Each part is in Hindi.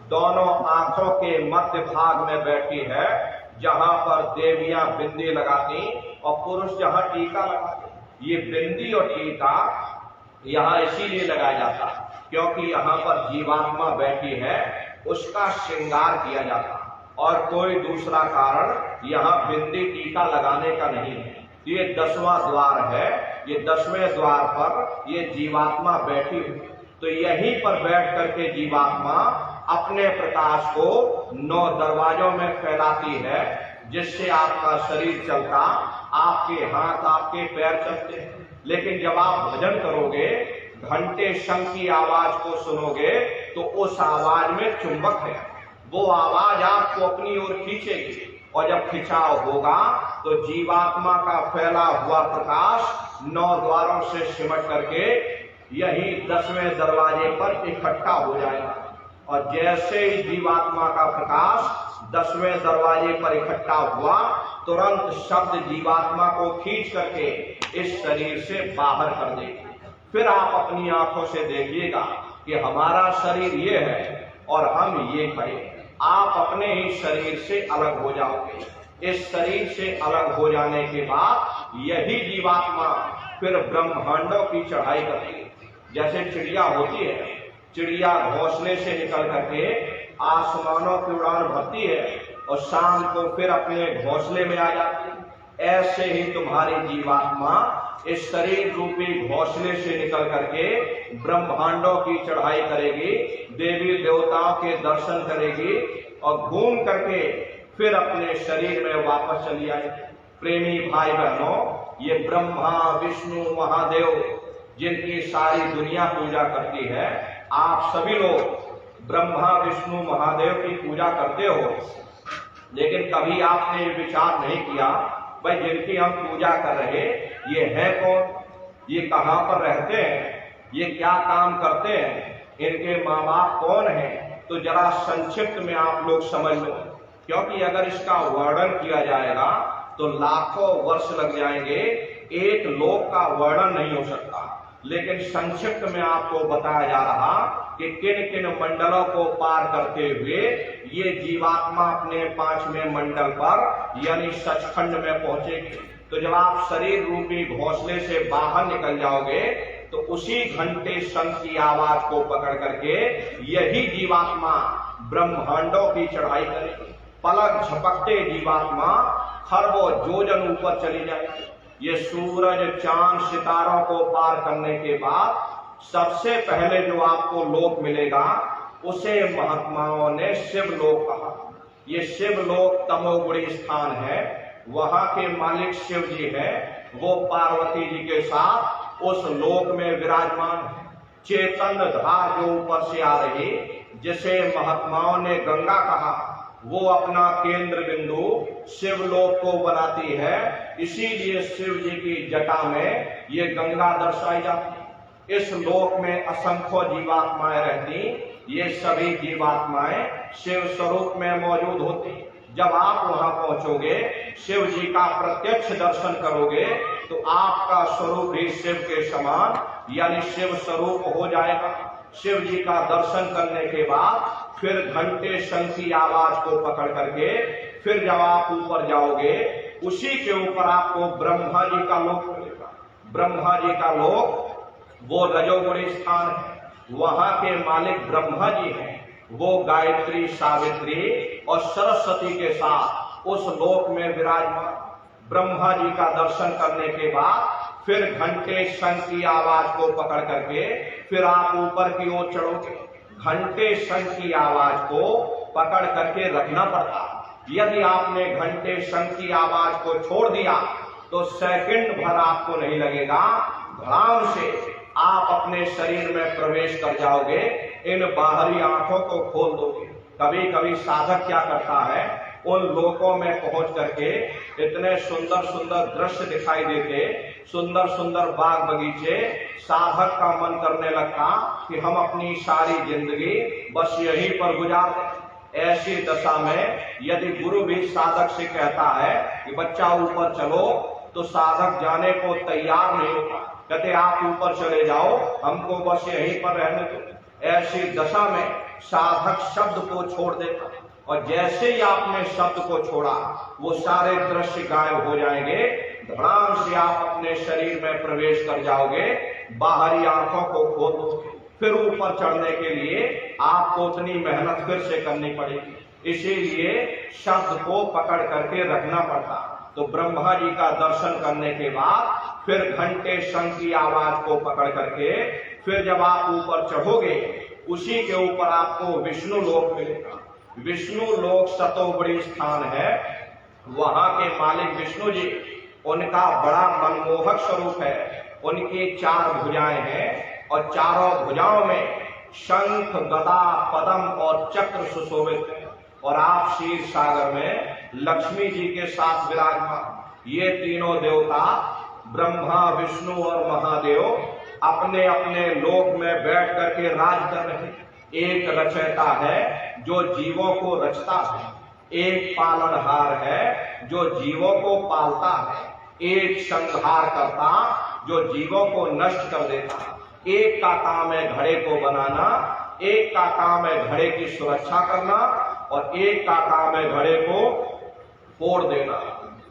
दोनों आंखों के मध्य भाग में बैठी है, जहां पर देवियां बिंदी लगाती और पुरुष जहां टीका लगाते। ये बिंदी और टीका यहाँ इसीलिए लगाया जाता क्योंकि यहाँ पर जीवात्मा बैठी है, उसका श्रृंगार किया जाता, और कोई दूसरा कारण यहाँ बिंदी टीका लगाने का नहीं है। ये 10वां द्वार है, ये 10वें द्वार पर ये जीवात्मा बैठी हुई, तो यहीं पर बैठ करके जीवात्मा अपने प्रकाश को 9 दरवाजों में फैलाती है, जिससे आपका शरीर चलता, आपके हाथ आपके पैर चलते हैं। लेकिन जब आप भजन करोगे, घंटे शंख की आवाज को सुनोगे, तो उस आवाज में चुंबक है, वो आवाज आपको अपनी ओर खींचेगी, और जब खिंचाव होगा तो जीवात्मा का फैला हुआ प्रकाश 9 द्वारों से सिमट करके यही 10वें दरवाजे पर इकट्ठा हो जाएगा। और जैसे ही जीवात्मा का प्रकाश 10वें दरवाजे पर इकट्ठा हुआ, तुरंत शब्द जीवात्मा को खींच करके इस शरीर से बाहर कर देगी। फिर आप अपनी आंखों से देखिएगा कि हमारा शरीर ये है और हम ये खड़े। आप अपने ही शरीर से अलग हो जाओगे। इस शरीर से अलग हो जाने के बाद यही जीवात्मा फिर ब्रह्मांडों की चढ़ाई करेगी। जैसे चिड़िया होती है, चिड़िया घोंसले से निकल करके आसमानों की उड़ान भरती है और शाम को फिर अपने घोंसले में आ जाती है। ऐसे ही तुम्हारी जीवात्मा इस शरीर रूपी घोंसले से निकल करके ब्रह्मांडों की चढ़ाई करेगी, देवी देवताओं के दर्शन करेगी और घूम करके फिर अपने शरीर में वापस चली आएगी। प्रेमी भाई बहनों, ये ब्रह्मा विष्णु महादेव जिनकी सारी दुनिया पूजा करती है, आप सभी लोग ब्रह्मा विष्णु महादेव की पूजा करते हो, लेकिन कभी आपने ये विचार नहीं किया भाई जिनकी हम पूजा कर रहे ये है कौन, ये कहाँ पर रहते हैं, ये क्या काम करते हैं, इनके माँ बाप कौन है। तो जरा संक्षिप्त में आप लोग समझ लो, क्योंकि अगर इसका वर्णन किया जाएगा तो लाखों वर्ष लग जाएंगे, एक लोक का वर्णन नहीं हो सकता। लेकिन संक्षिप्त में आपको बताया जा रहा कि किन किन मंडलों को पार करते हुए ये जीवात्मा अपने 5वें मंडल पर यानी सचखंड में पहुंचेगी। तो जब आप शरीर रूपी घोंसले से बाहर निकल जाओगे तो उसी घंटे शंख की आवाज को पकड़ करके यही जीवात्मा ब्रह्मांडों की चढ़ाई करेगी। पलक झपकते जीवात्मा खरबों योजन ऊपर चली जाएगी। ये सूरज चांद सितारों को पार करने के बाद सबसे पहले जो आपको लोक मिलेगा उसे महात्माओं ने शिवलोक कहा। ये शिवलोक तमोगुणी स्थान है, वहां के मालिक शिव जी हैं, वो पार्वती जी के साथ उस लोक में विराजमान है। चेतन धार जो ऊपर से आ रही, जिसे महात्माओं ने गंगा कहा, वो अपना केंद्र बिंदु शिवलोक को बनाती है। इसीलिए शिव जी की जटा में ये गंगा दर्शाई जाती है। इस लोक में असंख्य जीवात्माएं रहती, ये सभी जीवात्माएं शिव स्वरूप में मौजूद होती। जब आप वहां पहुंचोगे, शिव जी का प्रत्यक्ष दर्शन करोगे, तो आपका स्वरूप भी शिव के समान यानी शिव स्वरूप हो जाएगा। शिव जी का दर्शन करने के बाद फिर घंटे शंख की आवाज को पकड़ करके फिर जब आप ऊपर जाओगे, उसी के ऊपर आपको ब्रह्मा जी का लोक मिलेगा। ब्रह्मा जी का लोक वो रजोगुणी स्थान है, वहां के मालिक ब्रह्मा जी हैं। वो गायत्री सावित्री और सरस्वती के साथ उस लोक में विराजमान। ब्रह्मा जी का दर्शन करने के बाद फिर घंटे शंख की आवाज को पकड़ करके फिर आप ऊपर की ओर चढ़ोगे। घंटे शंख की आवाज को पकड़ करके रखना पड़ता। यदि आपने घंटे शंख की आवाज को छोड़ दिया तो सेकंड भर आपको नहीं लगेगा, धड़ाम से आप अपने शरीर में प्रवेश कर जाओगे, इन बाहरी आंखों को खोल दोगे। कभी कभी साधक क्या करता है, उन लोकों में पहुंच करके इतने सुंदर सुंदर दृश्य दिखाई देते, सुंदर सुंदर बाग बगीचे, साधक का मन करने लगता कि हम अपनी सारी जिंदगी बस यहीं पर गुजार दें। ऐसी दशा में यदि गुरु भी साधक से कहता है कि बच्चा ऊपर चलो, तो साधक जाने को तैयार नहीं होता। कहते आप ऊपर चले जाओ, हमको बस यहीं पर रहने दो। ऐसी दशा में साधक शब्द को छोड़ देता है, और जैसे ही आपने शब्द को छोड़ा वो सारे दृश्य गायब हो जाएंगे। धड़ाम से आप अपने शरीर में प्रवेश कर जाओगे, बाहरी आंखों को खोल दोगे। फिर ऊपर चढ़ने के लिए आपको उतनी मेहनत फिर से करनी पड़ेगी, इसीलिए शब्द को पकड़ करके रखना पड़ता। तो ब्रह्मा जी का दर्शन करने के बाद फिर घंटे शंख की आवाज को पकड़ करके फिर जब आप ऊपर चढ़ोगे, उसी के ऊपर आपको विष्णु लोक मिलेगा। विष्णु लोक सतोबड़ी स्थान है, वहां के मालिक विष्णु जी, उनका बड़ा मनमोहक स्वरूप है। उनकी 4 भुजाएं हैं और चारों भुजाओं में शंख, गदा, पद्म और चक्र सुशोभित है। और आप क्षीर सागर में लक्ष्मी जी के साथ विराजमान। ये तीनों देवता ब्रह्मा, विष्णु और महादेव अपने अपने लोक में बैठ करके राज कर रहे हैं। एक रचयिता है जो जीवों को रचता है, एक पालनहार है जो जीवों को पालता है, एक संहार करता जो जीवों को नष्ट कर देता। एक का काम है घड़े को बनाना, एक का काम है घड़े की सुरक्षा करना, और एक का काम है घड़े को फोड़ देना।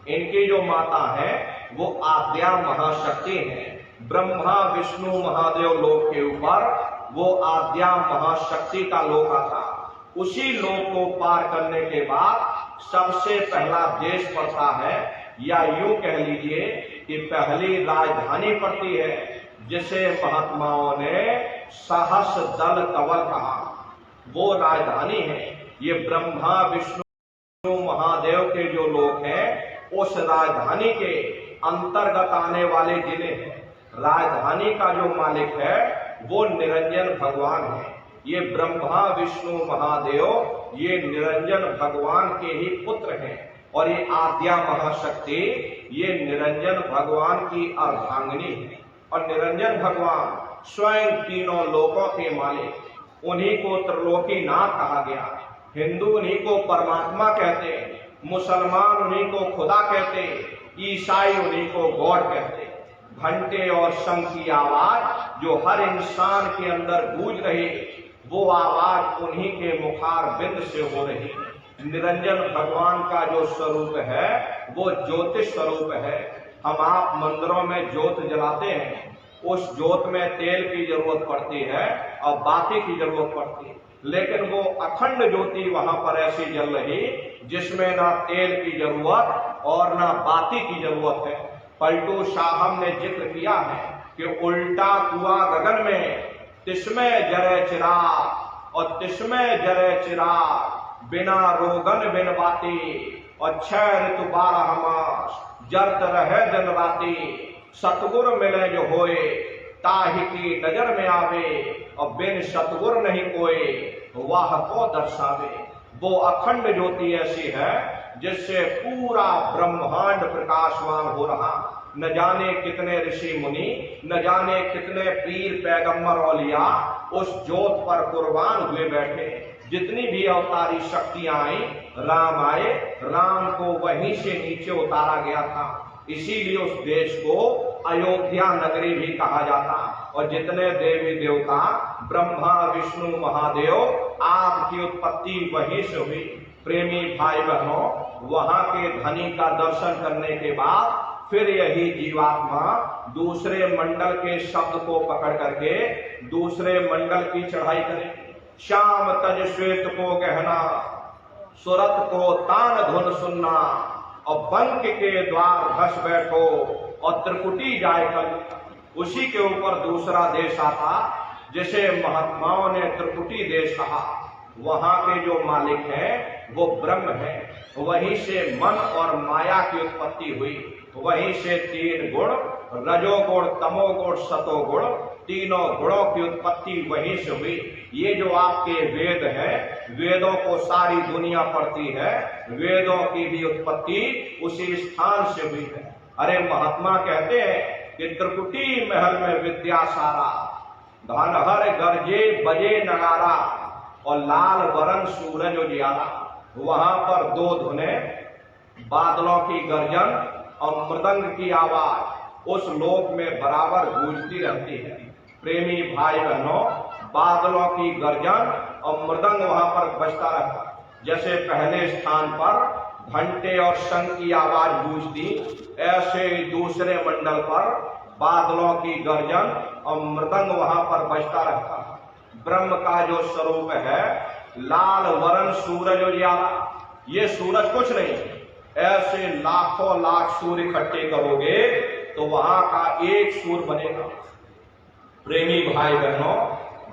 इनकी जो माता है वो आद्या महाशक्ति है। ब्रह्मा, विष्णु, महादेव लोक के ऊपर वो आद्या महाशक्ति का लोक आता। उसी लोक को पार करने के बाद सबसे पहला देश पड़ता है, या यूं कह लीजिए कि पहली राजधानी पड़ती है, जिसे महात्माओं ने सहस दल कवल कहा। वो राजधानी है। ये ब्रह्मा, विष्णु, महादेव के जो लोक हैं, उस राजधानी के अंतर्गत आने वाले जिले हैं। राजधानी का जो मालिक है वो निरंजन भगवान है। ये ब्रह्मा, विष्णु, महादेव ये निरंजन भगवान के ही पुत्र हैं, और ये आद्या महाशक्ति ये निरंजन भगवान की अर्धांगिनी है। और निरंजन भगवान स्वयं तीनों लोकों के मालिक, उन्हीं को त्रिलोकीनाथ कहा गया। हिंदू उन्हीं को परमात्मा कहते, मुसलमान उन्हीं को खुदा कहते, ईसाई उन्हीं को गॉड कहते। घंटे और शंख की आवाज जो हर इंसान के अंदर गूंज रही, वो आवाज उन्हीं के मुखार बिंद से हो रही। निरंजन भगवान का जो स्वरूप है वो ज्योतिष स्वरूप है। हम आप मंदिरों में ज्योत जलाते हैं, उस ज्योत में तेल की जरूरत पड़ती है और बाती की जरूरत पड़ती है, लेकिन वो अखंड ज्योति वहां पर ऐसी जल रही जिसमें ना तेल की जरूरत और ना बाती की जरूरत है। पलटू साहब ने जिक्र किया है कि उल्टा कुआ गगन में तिस्में जरे चिराग, और तिस्में जरे चिराग बिना रोगन बिन बाती, और 6 ऋतु 12 मास जरत रहे दिन राती। सतगुर मिले जो होए ताहि की नजर में आवे, और बिन सतगुर नहीं कोई वाह को दर्शावे। वो अखंड ज्योति ऐसी है जिससे पूरा ब्रह्मांड प्रकाशवान हो रहा। न जाने कितने ऋषि मुनि, न जाने कितने पीर, पैगंबर, औलिया उस ज्योत पर कुर्बान हुए बैठे। जितनी भी अवतारी शक्तियां आई, राम आए, राम को वहीं से नीचे उतारा गया था। इसीलिए उस देश को अयोध्या नगरी भी कहा जाता। और जितने देवी देवता ब्रह्मा, विष्णु, महादेव, आपकी उत्पत्ति वहीं से हुई। प्रेमी भाई बहनों, वहां के धनी का दर्शन करने के बाद फिर यही जीवात्मा दूसरे मंडल के शब्द को पकड़ करके दूसरे मंडल की चढ़ाई करे। श्याम तज श्वेत को गहना, सुरत को तान धुन सुनना, और बंक के द्वार धस बैठो, और त्रिकुटी जाए कल। उसी के ऊपर दूसरा देश आता जिसे महात्माओं ने त्रिकुटी देश कहा। वहां के जो मालिक हैं वो ब्रह्म है। वहीं से मन और माया की उत्पत्ति हुई। वहीं से 3 गुण, रजोगुण, तमोगुण, सतोगुण, तीनों गुणों की उत्पत्ति वहीं से हुई। ये जो आपके वेद हैं, वेदों को सारी दुनिया पढ़ती है, वेदों की भी उत्पत्ति उसी स्थान से हुई है। अरे महात्मा कहते हैं कि त्रिकुटी महल में विद्या सारा, धनहर गरजे बजे नगारा, और लाल वरण सूरज उजियारा। वहां पर 2 धुने, बादलों की गर्जन और मृदंग की आवाज उस लोक में बराबर गूंजती रहती है। प्रेमी भाई बहनों, बादलों की गर्जन और मृदंग वहां पर बजता रहता। जैसे पहले स्थान पर घंटे और शंख की आवाज गूंजती, ऐसे ही दूसरे मंडल पर बादलों की गर्जन और मृदंग वहां पर बजता रहता। ब्रह्म का जो स्वरूप है लाल वरण सूरज उजियारा, ये सूरज कुछ नहीं, ऐसे लाखों लाख सूर्य इकट्ठे करोगे तो वहां का एक सूर्य बनेगा। प्रेमी भाई बहनों,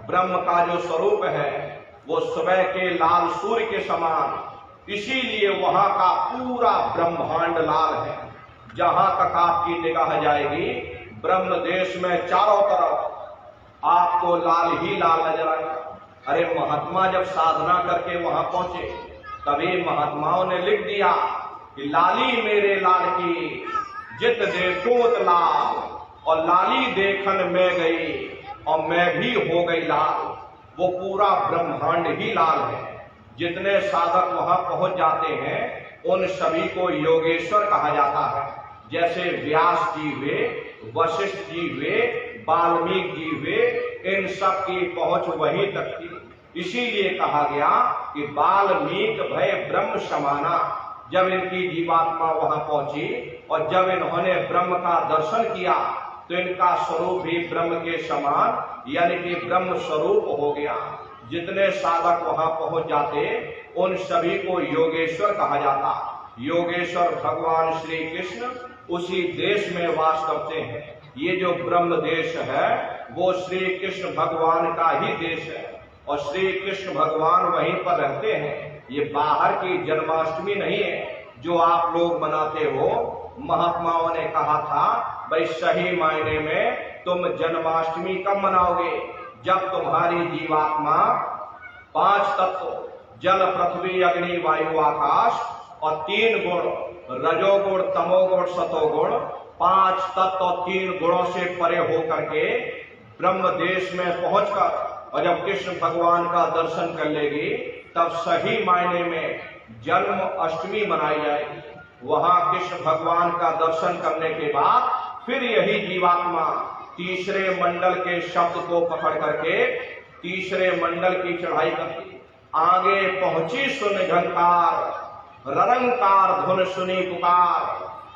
ब्रह्म का जो स्वरूप है वो सुबह के लाल सूर्य के समान, इसीलिए वहां का पूरा ब्रह्मांड लाल है। जहां तक आपकी निगाह जाएगी ब्रह्म देश में चारों तरफ आपको लाल ही लाल नजर आएगा। अरे महात्मा जब साधना करके वहां पहुंचे तभी महात्माओं ने लिख दिया कि लाली मेरे लाल की जित देखोत लाल, और लाली देखन में गई और मैं भी हो गई लाल। वो पूरा ब्रह्मांड ही लाल है। जितने साधक वहां पहुंच जाते हैं उन सभी को योगेश्वर कहा जाता है। जैसे व्यास जी हुए, वशिष्ठ जी हुए, वाल्मीकि जी हुए, इन सब की पहुंच वहीं तक थी। इसीलिए कहा गया कि वाल्मीकि भय ब्रह्म समाना। जब इनकी जीवात्मा वहां पहुंची और जब इन्होंने ब्रह्म का दर्शन किया तो इनका स्वरूप भी ब्रह्म के समान यानी कि ब्रह्म स्वरूप हो गया। जितने साधक वहां पहुंच जाते उन सभी को योगेश्वर कहा जाता। योगेश्वर भगवान श्री कृष्ण उसी देश में वास करते हैं। ये जो ब्रह्म देश है वो श्री कृष्ण भगवान का ही देश है और श्री कृष्ण भगवान वहीं पर रहते हैं। ये बाहर की जन्माष्टमी नहीं है जो आप लोग मनाते हो। महात्माओं ने कहा था भाई सही मायने में तुम जन्माष्टमी कब मनाओगे? जब तुम्हारी जीवात्मा 5 तत्व जल पृथ्वी अग्नि वायु आकाश और 3 गुण रजोगुण तमोगुण सतोगुण 5 तत्व और 3 गुणों से परे होकर के ब्रह्म देश में पहुंचकर और जब कृष्ण भगवान का दर्शन कर लेगी तब सही मायने में जन्म अष्टमी मनाई जाएगी। वहां कृष्ण भगवान का दर्शन करने के बाद फिर यही जीवात्मा तीसरे मंडल के शब्द को पकड़ करके तीसरे मंडल की चढ़ाई करती। आगे पहुंची सुन झंकार ररंकार धुन सुनी पुकार,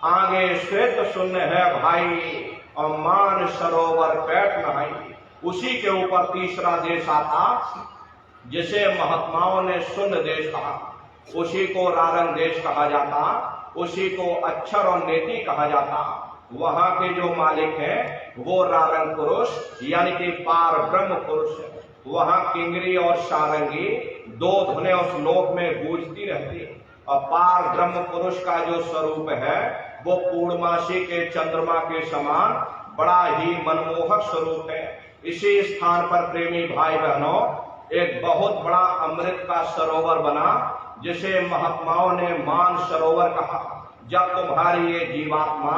आगे श्वेत शून्य है भाई और मान सरोवर पैठ नहाई। उसी के ऊपर तीसरा देश आता जिसे महात्माओं ने शून्य देश कहा, उसी को रारंग देश कहा जाता, उसी को अक्षर और नेति कहा जाता। वहां के जो मालिक हैं वो रारंग पुरुष यानी कि पार ब्रह्म पुरुष है। वहां किंगरी और सारंगी 2 धुनें उस लोक में गूंजती रहती है और पार ब्रह्म पुरुष का जो स्वरूप है वो पूर्णमासी के चंद्रमा के समान बड़ा ही मनमोहक स्वरूप है। इसी स्थान पर प्रेमी भाई बहनों एक बहुत बड़ा अमृत का सरोवर बना जिसे महात्माओं ने मान सरोवर कहा। जब तुम्हारी ये जीवात्मा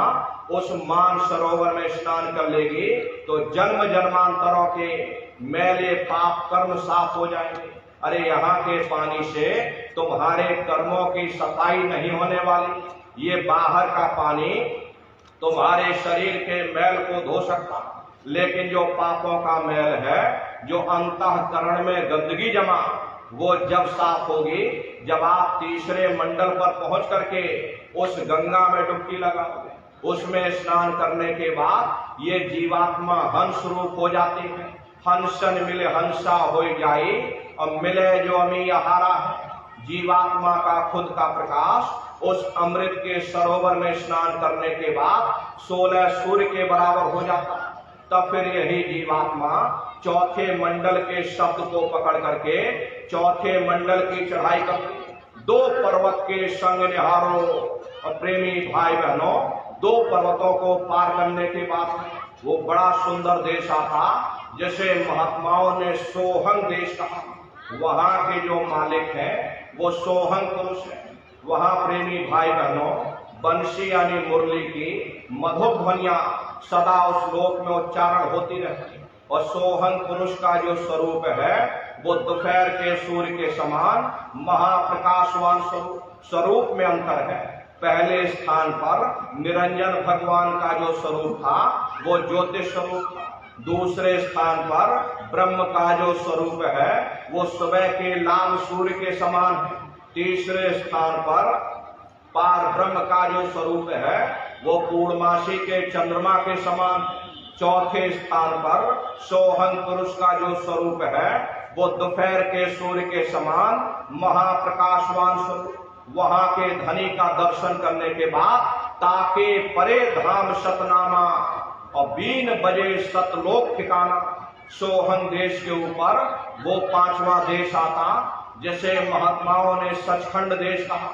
उस मान सरोवर में स्नान कर लेगी तो जन्म जन्मांतरों के मैले पाप कर्म साफ हो जाएंगे। अरे यहाँ के पानी से तुम्हारे कर्मों की सफाई नहीं होने वाली। ये बाहर का पानी तुम्हारे शरीर के मैल को धो सकता, लेकिन जो पापों का मैल है, जो अंतःकरण में गंदगी जमा, वो जब साफ होगी जब आप तीसरे मंडल पर पहुंच करके उस गंगा में डुबकी लगाओगे। उसमें स्नान करने के बाद ये जीवात्मा हंस रूप हो जाती है। हंसन मिले हंसा हो जाए और मिले जो अमी आहारा है। जीवात्मा का खुद का प्रकाश उस अमृत के सरोवर में स्नान करने के बाद 16 सूर्य के बराबर हो जाता। तब फिर यही जीवात्मा चौथे मंडल के शब्द को पकड़ करके चौथे मंडल की चढ़ाई करती। 2 पर्वत के संग निहारो और प्रेमी भाई बहनों 2 पर्वतों को पार करने के बाद वो बड़ा सुंदर देश आता जिसे महात्माओं ने सोहंग देश कहा। वहां के जो मालिक हैं वो सोहंग पुरुष है। वहां प्रेमी भाई बहनों बंशी यानी मुरली की मधुर ध्वनियां सदा उस लोक में उच्चारण होती रहती और सोहंग पुरुष का जो स्वरूप है वो दोपहर के सूर्य के समान महाप्रकाशवान स्वरूप में अंतर है। पहले स्थान पर निरंजन भगवान का जो स्वरूप था वो ज्योतिष स्वरूप था दूसरे स्थान पर ब्रह्म का जो स्वरूप है वो सुबह के लाल सूर्य के समान है। तीसरे स्थान पर पार ब्रह्म का जो स्वरूप है वो पूर्णमासी के चंद्रमा के समान। चौथे स्थान पर सोहन पुरुष का जो स्वरूप है वो दोपहर के सूर्य के समान महाप्रकाशवान स्वरूप। वहां के धनी का दर्शन करने के बाद ताके परे धाम सतनामा और 3 बजे सतलोक ठिकाना। सोहन देश के ऊपर वो 5वां देश आता जिसे महात्माओं ने सचखंड देश कहा।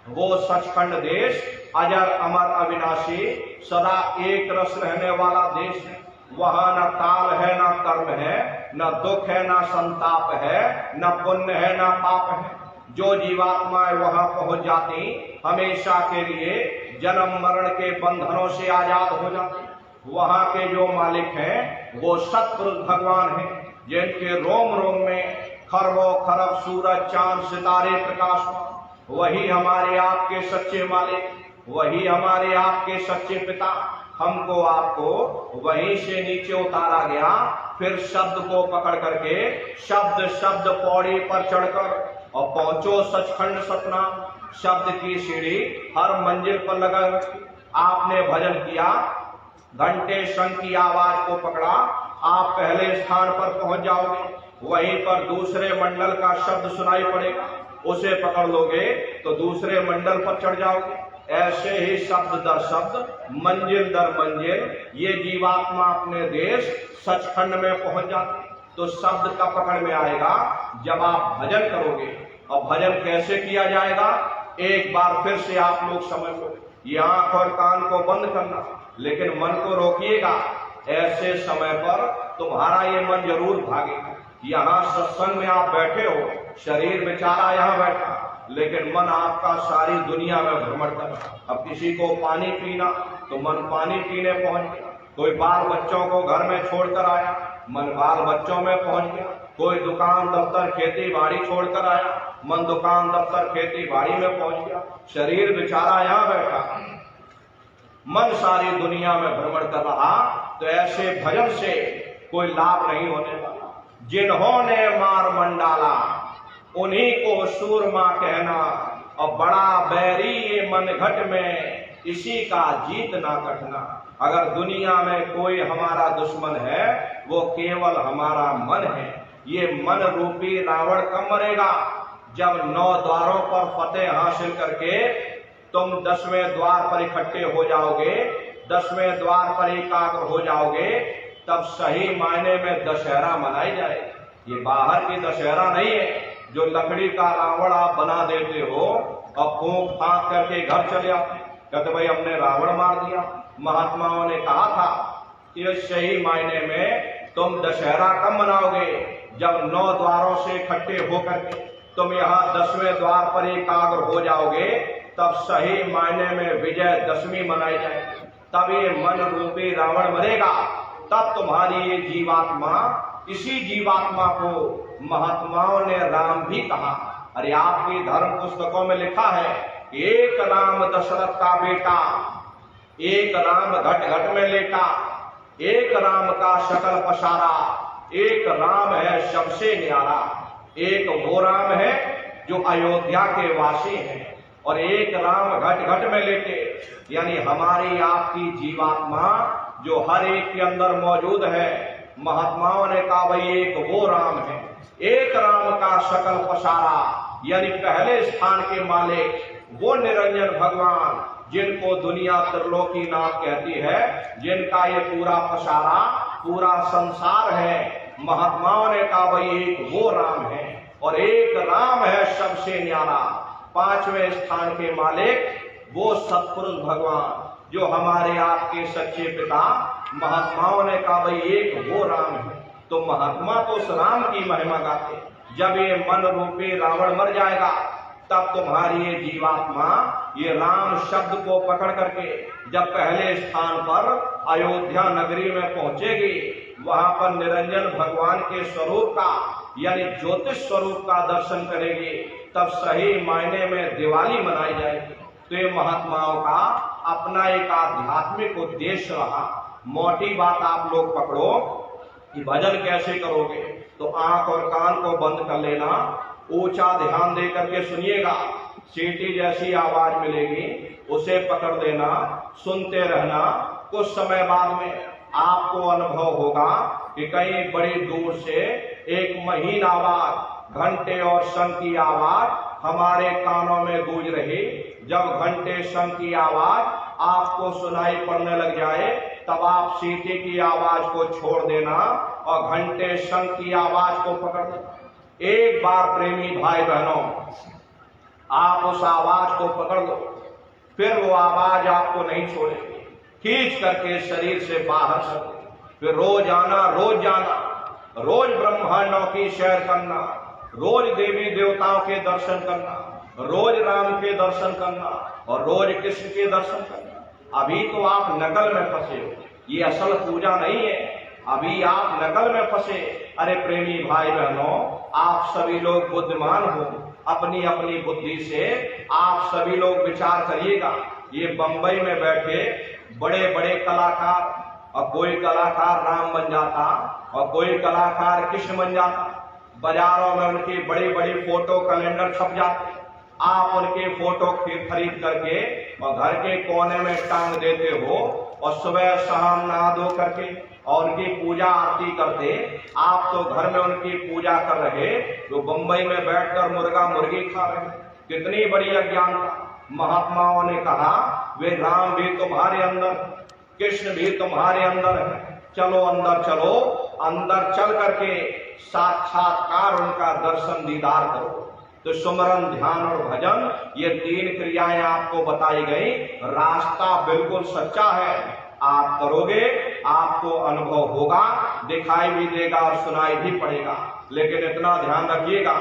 वो सचखंड देश अजर अमर अविनाशी सदा एक रस रहने वाला देश है। वहां न काल है, न कर्म है, न दुख है, न संताप है, न पुण्य है, न पाप है। जो जीवात्माएं वहां पहुंच जाती हमेशा के लिए जन्म मरण के बंधनों से आजाद हो जाती। वहां के जो मालिक हैं वो सतपुरुष भगवान हैं जिनके रोम रोम में खरबों खरब सूरज चांद सितारे प्रकाशमान। वही हमारे आपके सच्चे मालिक, वही हमारे आपके सच्चे पिता। हमको आपको वहीं से नीचे उतारा गया, फिर शब्द को पकड़ करके शब्द शब्द पौड़ी पर चढ़कर और पहुंचो सचखंड सतनाम। शब्द की सीढ़ी हर मंजिल पर लगा रखी। आपने भजन किया, घंटे शंख की आवाज को पकड़ा, आप पहले स्थान पर पहुंच जाओगे। वहीं पर दूसरे मंडल का शब्द सुनाई पड़ेगा, उसे पकड़ लोगे तो दूसरे मंडल पर चढ़ जाओगे। ऐसे ही शब्द दर शब्द मंजिल दर मंजिल ये जीवात्मा अपने देश सचखंड में पहुंच जाते। तो शब्द का पकड़ में आएगा जब आप भजन करोगे। और भजन कैसे किया जाएगा एक बार फिर से आप लोग समझ लो। ये आंख और कान को बंद करना, लेकिन मन को रोकिएगा। ऐसे समय पर तुम्हारा ये मन जरूर भागेगा। यहाँ सत्संग में आप बैठे हो, शरीर बेचारा यहाँ बैठा, लेकिन मन आपका सारी दुनिया में भ्रमण कर रहा। अब किसी को पानी पीना तो मन पानी पीने पहुंच गया। कोई बाल बच्चों को घर में छोड़कर आया, मन बाल बच्चों में पहुंच गया। कोई दुकान दफ्तर खेती बाड़ी छोड़कर आया, मन दुकान दफ्तर खेती बाड़ी में पहुंच गया। शरीर बेचारा यहाँ बैठा, मन सारी दुनिया में भ्रमण कर रहा। तो ऐसे भजन से कोई लाभ नहीं होने वाला। जिन्होंने मार मंडाला उन्हीं को सूरमा कहना, और बड़ा बैरी ये मन घट में इसी का जीत ना कटना। अगर दुनिया में कोई हमारा दुश्मन है वो केवल हमारा मन है। ये मन रूपी रावण कब मरेगा? जब 9 द्वारों पर फतेह हासिल करके तुम 10वें द्वार पर इकट्ठे हो जाओगे, 10वें द्वार पर एकाग्र हो जाओगे, तब सही मायने में दशहरा मनाई जाएगी। ये बाहर की दशहरा नहीं है जो लकड़ी का रावण आप बना देते हो और फूंक फांक करके घर चले आते, कहते भाई हमने रावण मार दिया। महात्माओं ने कहा था कि सही मायने में तुम दशहरा कब मनाओगे? जब 9 द्वारों से इकट्ठे होकर के तुम यहाँ 10वें द्वार पर एकाग्र हो जाओगे, तब सही मायने में विजय दशमी मनाई जाएगी। तब ये मन रूपी रावण मरेगा। तब तुम्हारी ये जीवात्मा, इसी जीवात्मा को महात्माओं ने राम भी कहा। अरे आपकी धर्म पुस्तकों में लिखा है एक राम दशरथ का बेटा, एक राम घट घट में लेटा, एक राम का शकल पसारा, एक राम है सबसे न्यारा। एक वो राम है जो अयोध्या के वासी हैं, और एक राम घट घट में लेटे, यानी हमारी आपकी जीवात्मा जो हर एक के अंदर मौजूद है। महात्माओं ने कहा भाई एक वो राम है, एक राम का शकल पसारा, यानी पहले स्थान के मालिक वो निरंजन भगवान जिनको दुनिया त्रिलोकीनाथ कहती है, जिनका ये पूरा पसारा पूरा संसार है। महात्माओं ने कहा भाई एक वो राम है और एक राम है सबसे न्यारा। 5वें स्थान के मालिक वो सतपुरुष भगवान जो हमारे आपके सच्चे पिता। महात्माओं ने कहा भाई एक वो राम है। तो महात्मा तो उस राम की महिमा गाते। जब ये मन रूपी रावण मर जाएगा, तब तुम्हारी ये जीवात्मा ये राम शब्द को पकड़ करके जब पहले स्थान पर अयोध्या नगरी में पहुंचेगी, वहां पर निरंजन भगवान के स्वरूप का यानी ज्योतिष स्वरूप का दर्शन करेगी, तब सही मायने में दिवाली मनाई जाएगी। तो ये महात्माओं का अपना एक आध्यात्मिक उद्देश्य रहा। मोटी बात आप लोग पकड़ो, कि भजन कैसे करोगे, तो आंख और कान को बंद कर लेना, ऊंचा ध्यान दे करके सुनिएगा। सीटी जैसी आवाज मिलेगी, उसे पकड़ लेना, सुनते रहना। कुछ समय बाद में आपको अनुभव होगा कि कहीं बड़ी दूर से एक महीन आवाज, घंटे और शंख की आवाज हमारे कानों में गूंज रही। जब घंटे शंख की आवाज आपको सुनाई पड़ने लग जाए, तब आप सीटी की आवाज को छोड़ देना और घंटे शंख की आवाज को पकड़ लेना। एक बार प्रेमी भाई बहनों, आप उस आवाज को पकड़ लो, फिर वो आवाज आपको नहीं छोड़ेगी, खींच करके शरीर से बाहर कर दे। फिर रोज आना, रोज जाना, रोज ब्रह्मांडों की सैर करना, रोज देवी देवताओं के दर्शन करना, रोज राम के दर्शन करना और रोज कृष्ण के दर्शन करना। अभी तो आप नकल में फंसे हो, ये असल पूजा नहीं है, अभी आप नकल में फंसे। अरे प्रेमी भाई बहनों, आप सभी लोग बुद्धिमान हो, अपनी अपनी बुद्धि से आप सभी लोग विचार करिएगा। ये बंबई में बैठे बड़े बड़े कलाकार, और कोई कलाकार राम बन जाता और कोई कलाकार कृष्ण बन जाता, बाजारों में उनकी बड़ी बड़ी फोटो कैलेंडर छप जाते, आप उनके फोटो खरीद करके और घर के कोने में टांग देते हो और सुबह शाम नहा धो करके और उनकी पूजा आरती करते। आप तो घर में उनकी पूजा कर रहे, जो बंबई में बैठकर मुर्गा मुर्गी खा रहे। कितनी बड़ी अज्ञानता। महात्माओं ने कहा वे राम भी तुम्हारे अंदर, कृष्ण भी तुम्हारे अंदर है, चलो अंदर चलो, अंदर चल करके साक्षात्कार उनका दर्शन दीदार करो। तो सुमरन, ध्यान और भजन, ये तीन क्रियाएं आपको बताई गई। रास्ता बिल्कुल सच्चा है, आप करोगे, आपको अनुभव होगा, दिखाई भी देगा और सुनाई भी पड़ेगा। लेकिन इतना ध्यान रखिएगा,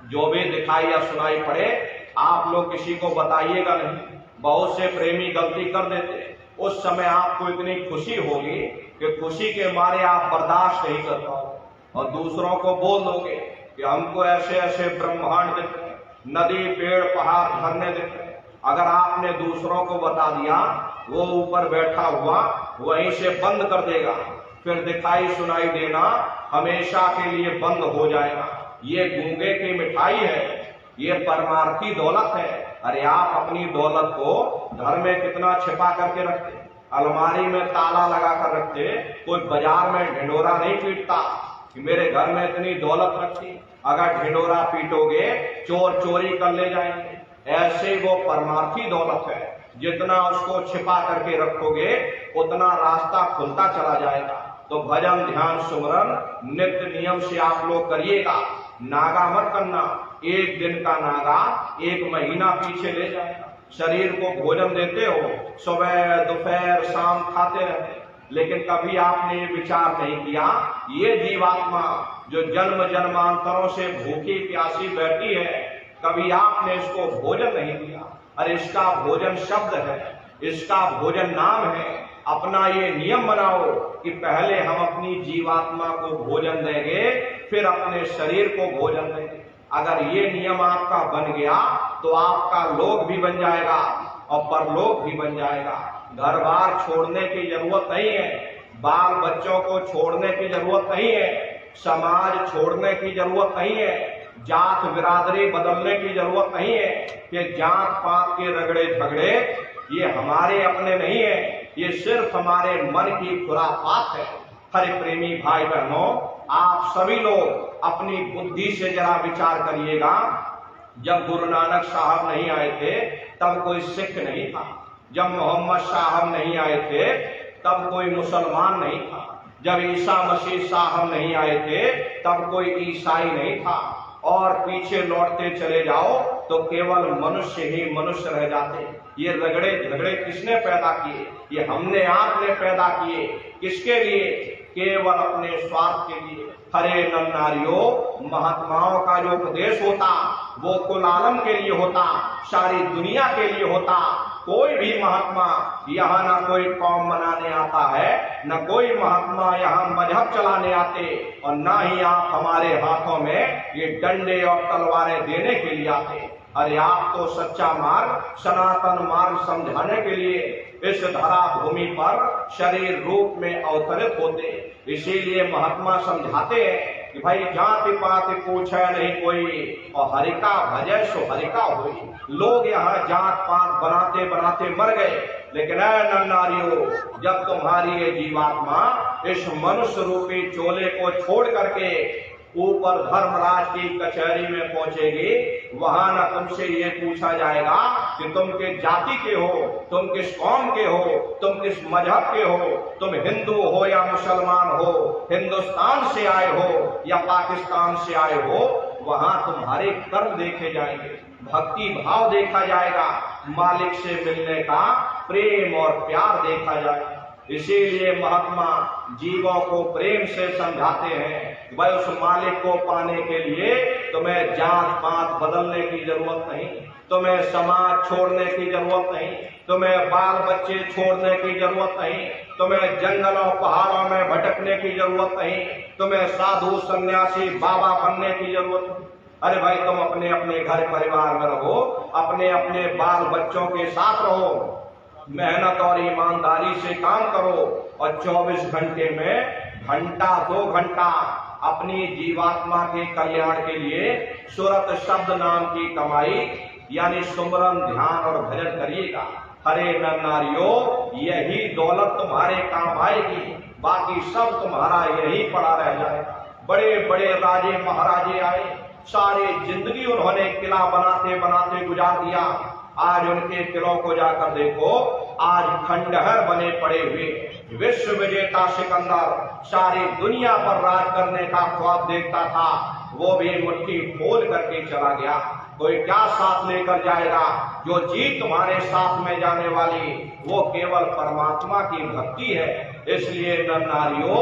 जो भी दिखाई या सुनाई पड़े आप लोग किसी को बताइएगा नहीं। बहुत से प्रेमी गलती कर देते, उस समय आपको इतनी खुशी होगी कि खुशी के मारे आप बर्दाश्त नहीं कर पाओगे और दूसरों को बोल दोगे कि हमको ऐसे ऐसे ब्रह्मांड दिख रहे, नदी पेड़ पहाड़ झरने दिख रहे। अगर आपने दूसरों को बता दिया, वो ऊपर बैठा हुआ वहीं से बंद कर देगा, फिर दिखाई सुनाई देना हमेशा के लिए बंद हो जाएगा। ये गूंगे की मिठाई है, ये परमार्थी दौलत है। अरे आप अपनी दौलत को घर में कितना छिपा करके रखते, अलमारी में ताला लगा कर रखते, कोई बाजार में ढिंडोरा नहीं पीटता कि मेरे घर में इतनी दौलत रखी। अगर ढिंडोरा पीटोगे चोर चोरी कर ले जाएंगे। ऐसे वो परमार्थी दौलत है, जितना उसको छिपा करके रखोगे उतना रास्ता खुलता चला जाएगा। तो भजन, ध्यान, सुमरन नित्य नियम से आप लोग करिएगा। नागा मत करना, एक दिन का नागा एक महीना पीछे ले जाएगा। शरीर को भोजन देते हो, सुबह दोपहर शाम खाते रहते, लेकिन कभी आपने ये विचार नहीं किया, ये जीवात्मा जो जन्म जन्मांतरों से भूखी प्यासी बैठी है, कभी आपने इसको भोजन नहीं दिया। अरे इसका भोजन शब्द है, इसका भोजन नाम है। अपना ये नियम बनाओ कि पहले हम अपनी जीवात्मा को भोजन देंगे, फिर अपने शरीर को भोजन देंगे। अगर ये नियम आपका बन गया तो आपका लोक भी बन जाएगा और परलोक भी बन जाएगा। घर बार छोड़ने की जरूरत नहीं है, बाल बच्चों को छोड़ने की जरूरत नहीं है, समाज छोड़ने की जरूरत नहीं है, जात बिरादरी बदलने की जरूरत नहीं है कि जात पात के रगड़े झगड़े ये हमारे अपने नहीं है, ये सिर्फ हमारे मन की खुराफात है। हरे प्रेमी भाई बहनों, आप सभी लोग अपनी बुद्धि से जरा विचार करिएगा। जब गुरु नानक साहब नहीं आए थे तब कोई सिख नहीं था, जब मोहम्मद साहब नहीं आए थे तब कोई मुसलमान नहीं था, जब ईसा मसीह साहब नहीं आए थे तब कोई ईसाई नहीं था, और पीछे लौटते चले जाओ तो केवल मनुष्य ही मनुष्य रह जाते। ये रगड़े झगड़े किसने पैदा किए? ये हमने आपने पैदा किए। किसके लिए? केवल अपने स्वार्थ के लिए। हरे नर नारियों, महात्माओं का जो उपदेश होता वो कुल आलम के लिए होता, सारी दुनिया के लिए होता। कोई भी महात्मा यहाँ ना कोई कौम बनाने आता है, न कोई महात्मा यहाँ मजहब चलाने आते, और ना ही आप हमारे हाथों में ये डंडे और तलवारें देने के लिए आते। अरे आप तो सच्चा मार्ग, सनातन मार्ग समझाने के लिए इस धरा भूमि पर शरीर रूप में अवतरित होते। इसीलिए महात्मा समझाते हैं कि भाई जाति पाति पूछे नहीं कोई और हरिका भजय सो हरिका हुई। लोग यहाँ जात पात बनाते बनाते मर गए, लेकिन ऐ नर नारियों, जब तुम्हारी ये जीवात्मा इस मनुष्य रूपी चोले को छोड़ करके ऊपर धर्मराज की कचहरी में पहुंचेगी, वहां न तुमसे ये पूछा जाएगा कि तुम किस जाति के हो, तुम किस कौम के हो, तुम किस मजहब के हो, तुम हिंदू हो या मुसलमान हो, हिंदुस्तान से आए हो या पाकिस्तान से आए हो। वहां तुम्हारे कर्म देखे जाएंगे, भक्ति भाव देखा जाएगा, मालिक से मिलने का प्रेम और प्यार देखा जाएगा। इसीलिए महात्मा जीवों को प्रेम से समझाते हैं, भाई उस मालिक को पाने के लिए तुम्हें जात पात बदलने की जरूरत नहीं, तुम्हें समाज छोड़ने की जरूरत नहीं, तुम्हें बाल बच्चे छोड़ने की जरूरत नहीं, तुम्हें जंगलों पहाड़ों में भटकने की जरूरत नहीं, तुम्हें साधु सन्यासी बाबा बनने की जरूरत नहीं। अरे भाई तुम अपने अपने घर परिवार में रहो, अपने अपने बाल बच्चों के साथ रहो, मेहनत और ईमानदारी से काम करो और 24 घंटे में घंटा 2 घंटा अपनी जीवात्मा के कल्याण के लिए सुरत शब्द नाम की कमाई यानी सुमरन ध्यान और भजन करिएगा। हरे नर नारियों, यही दौलत तुम्हारे काम आएगी, बाकी सब तुम्हारा यही पड़ा रह जाएगा। बड़े बड़े राजे महाराजे आए, सारी जिंदगी उन्होंने किला बनाते बनाते गुजार दिया। आज उनके किलों को जाकर देखो, आज खंडहर बने पड़े हुए। विश्व विजेता सिकंदर सारी दुनिया पर राज करने का ख्वाब देखता था, वो भी मुट्ठी खोल करके चला गया। कोई क्या साथ लेकर जाएगा? जो जीत तुम्हारे साथ में जाने वाली वो केवल परमात्मा की भक्ति है। इसलिए नर नारियों,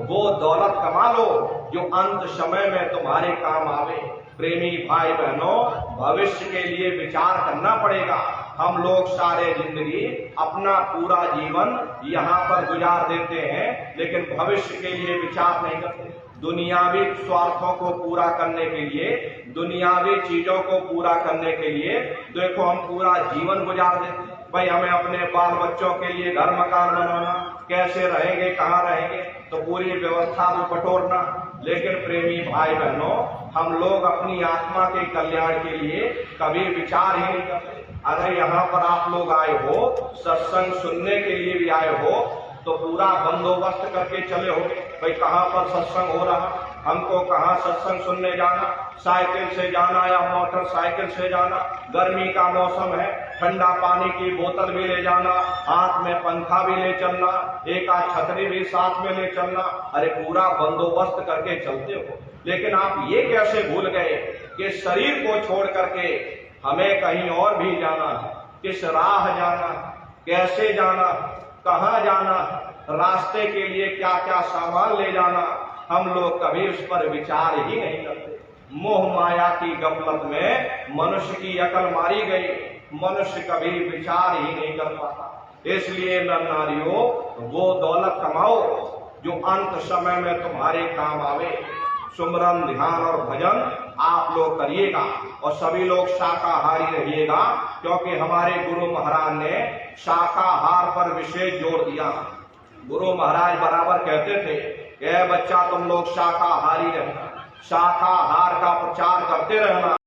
वो दौलत कमा लो जो अंत समय में तुम्हारे काम आवे। प्रेमी भाई बहनों, भविष्य के लिए विचार करना पड़ेगा। हम लोग सारे जिंदगी अपना पूरा जीवन यहाँ पर गुजार देते हैं, लेकिन भविष्य के लिए विचार नहीं करते। दुनियावी स्वार्थों को पूरा करने के लिए, दुनियावी चीजों को पूरा करने के लिए देखो हम पूरा जीवन गुजार देते हैं। भाई हमें अपने बाल बच्चों के लिए घर मकान बनाना, कैसे रहेंगे, कहाँ रहेंगे, तो पूरी व्यवस्था को बटोरना। लेकिन प्रेमी भाई बहनों, हम लोग अपनी आत्मा के कल्याण के लिए कभी विचार ही नहीं करते। अगर यहाँ पर आप लोग आए हो, सत्संग सुनने के लिए भी आए हो, तो पूरा बंदोबस्त करके चले हो। भाई कहाँ पर सत्संग हो रहा, हमको कहाँ सत्संग सुनने जाना, साइकिल से जाना या मोटरसाइकिल से जाना, गर्मी का मौसम है, ठंडा पानी की बोतल भी ले जाना, हाथ में पंखा भी ले चलना, एक आध छतरी भी साथ में ले चलना। अरे पूरा बंदोबस्त करके चलते हो। लेकिन आप ये कैसे भूल गए कि शरीर को छोड़ करके हमें कहीं और भी जाना है। किस राह जाना, कैसे जाना, कहाँ जाना, रास्ते के लिए क्या क्या सामान ले जाना, हम लोग कभी उस पर विचार ही नहीं करते। मोह माया की गफलत में मनुष्य की अकल मारी गई, मनुष्य कभी विचार ही नहीं कर पाता। इसलिए नर नारियों, वो दौलत कमाओ जो अंत समय में तुम्हारे काम आवे। सुमरन ध्यान और भजन आप लोग करिएगा और सभी लोग शाकाहारी रहिएगा, क्योंकि हमारे गुरु महाराज ने शाकाहार पर विशेष जोर दिया। गुरु महाराज बराबर कहते थे कि बच्चा तुम लोग शाकाहारी रहना, शाकाहार का प्रचार करते रहना।